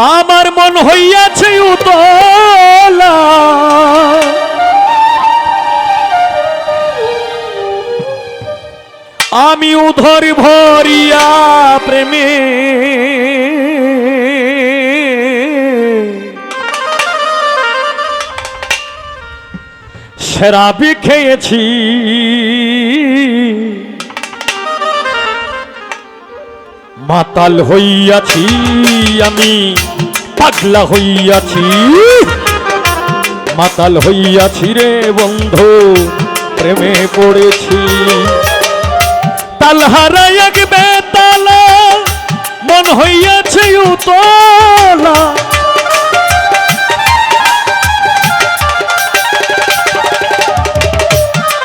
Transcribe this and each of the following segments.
আমার মন হইয়াছে উতলা আমি উধর ভরিয়া প্রেমে শরাবি খেয়েছি মাতাল হইয়াছি আমি পাগলা হইয়াছি মাতাল হইয়াছি রে বন্ধু প্রেমে পড়েছি তাল হারাই এক বেতালা মন হইয়াছে উতলা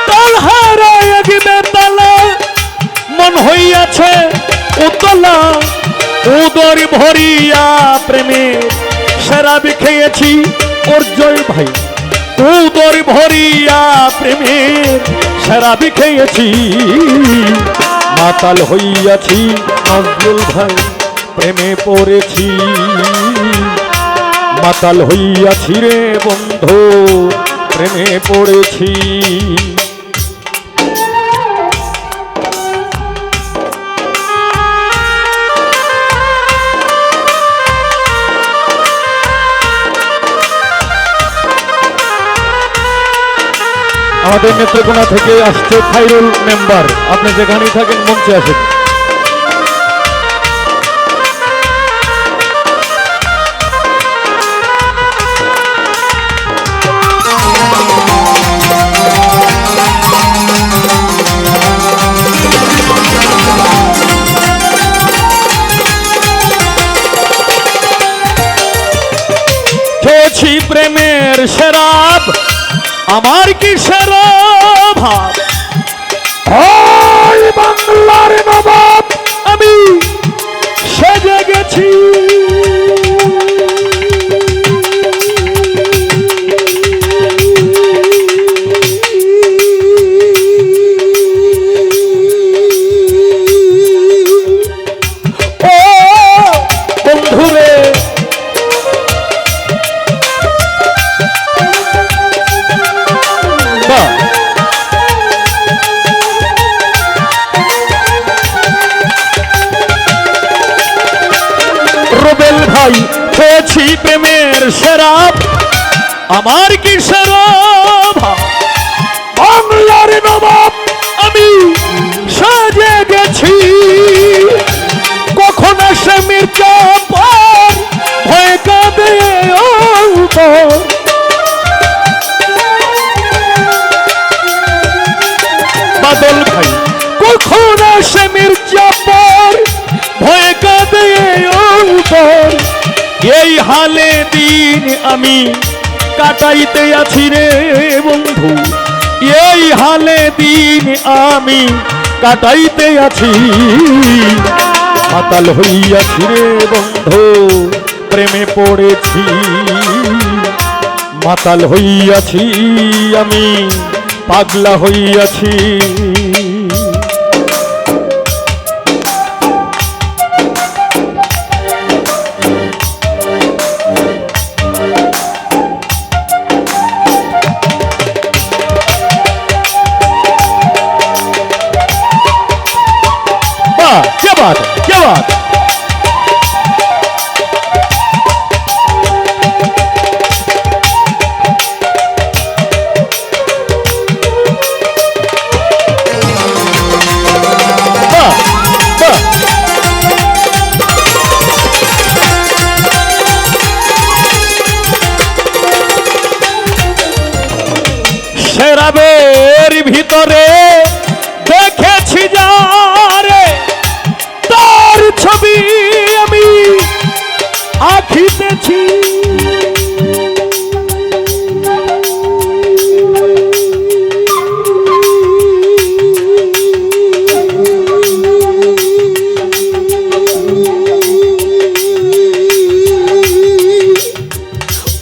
তাল হারাই এক বেতালা মন হইয়াছে উতলা উদর ভরিয়া প্রেমে শরাব খেয়েছি ওর জয় ভাই উদর ভরিয়া প্রেমে শরাব খেয়েছি মাতাল হইয়াছি নজরুল ভাই প্রেমে পড়েছি মাতাল হইয়াছি রে বন্ধু প্রেমে পড়েছি আমাদের নেত্রকোনা থেকে আসছে খাইরুল মেম্বার আপনি যেখানেই থাকেন মঞ্চে আসেন খেয়েছি প্রেমের শরাব আমার কিসের ভাব ওই বাংলার নবাব আমি সেজে গেছি ও বন্ধুরে রুবেল ভাই খেয়েছি প্রেমের শরাব আমার কিসের ভাব বাংলার নবাব আমি সাজে গেছি কখন আসে মির্জাপুর ভয় কাঁদে অন্তর বাদল ভাই কখন আসে মির্জাপুর ভয় কাঁদে অন্তর এই হালে দিন আমি কাটাইতে আছি রে বন্ধু এই হালে দিন আমি কাটাইতে আছি মাতাল হইয়াছি রে বন্ধু প্রেমে পড়েছি মাতাল হইয়াছি আমি পাগলা হইয়াছি क्या बात है क्या बात শরাবের ভিতরে দেখেছি যারে তার ছবি আমি আঁকিতেছি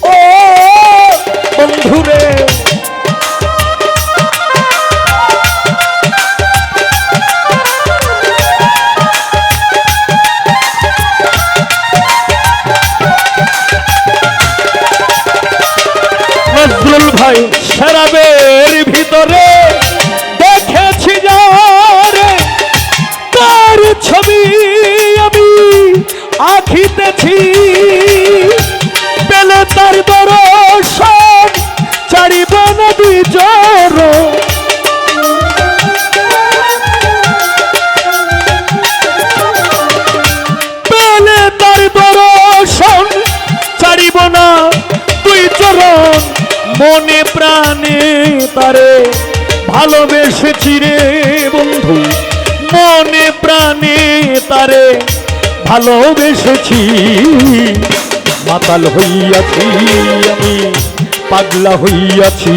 ও বন্ধুরে ভাই শরাবের ভিতরে দেখেছি যারে তার ছবি আমি আঁকিতেছি পেলে তার দর্শন ছাড়িব না দুই জোর পেলে তার দর্শন ছাড়িব না দুই চরণ মনে প্রাণে তারে ভালোবেসেছি রে বন্ধু মনে প্রাণে তারে ভালোবেসেছি মাতাল হইয়াছি আমি পাগলা হইয়াছি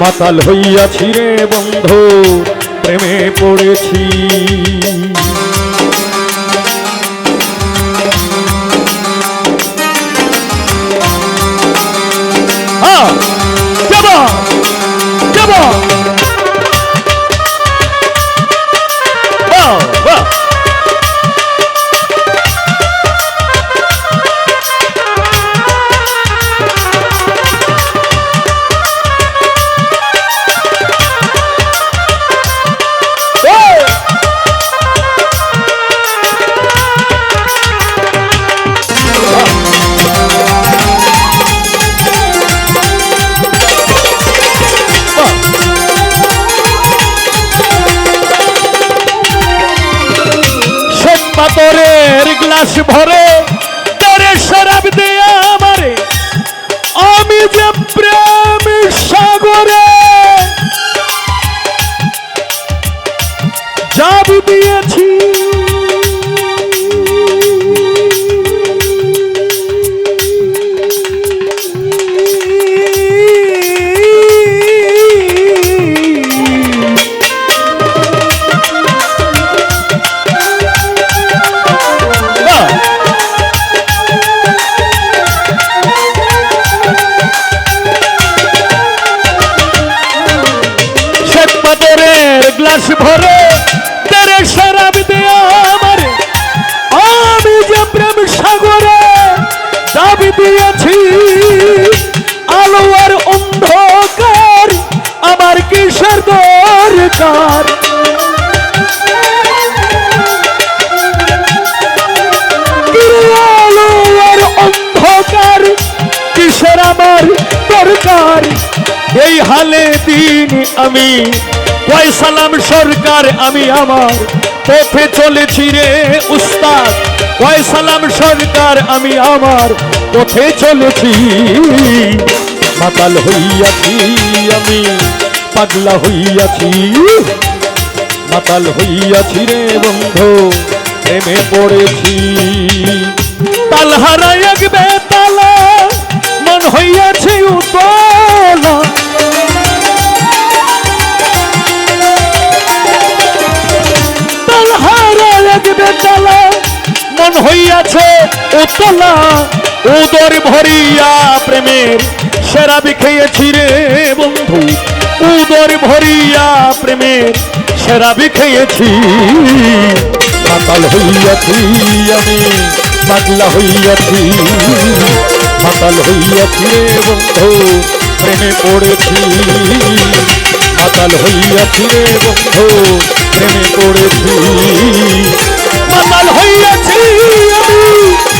মাতাল হইয়াছি রে বন্ধু প্রেমে পড়েছি পাথরের গ্লাস ভরে তারে শরাব দেয়া আমারে আমি যে প্রেম সাগরে জাব দিয়েছি গ্লাস ভরে তেরে শরাব দেয়া আমারে আমি যে প্রেম সাগরে জাব দিয়েছি আলো আর অন্ধকার আমার কিসের দরকার আলো আর অন্ধকার কিসের আমার দরকার এই হালে দিন আমি কয়সালাম সরকার আমি আমার পথে চলেছি রে উস্তাদ কয়সালাম সরকার আমি আমার পথে চলেছি মাতাল হইয়াছি আমি পাগলা হইয়াছি মাতাল হইয়াছি রে বন্ধু প্রেমে পড়েছি তাল হারাই এক বেতালা মন হইয়াছে উতলা বেতালা মন হইয়াছে উতলা উদর ভরিয়া প্রেমের শরাব খেয়েছি রে বন্ধু উদর ভরিয়া প্রেমের শরাব খেয়েছি মাতাল হইয়াছি আমি পাগলা হইয়াছি মাতাল হইয়াছি রে বন্ধু প্রেমে পড়েছি মাতাল হইয়াছি রে বন্ধু প্রেমে পড়েছি মাতাল হইয়াছি আমি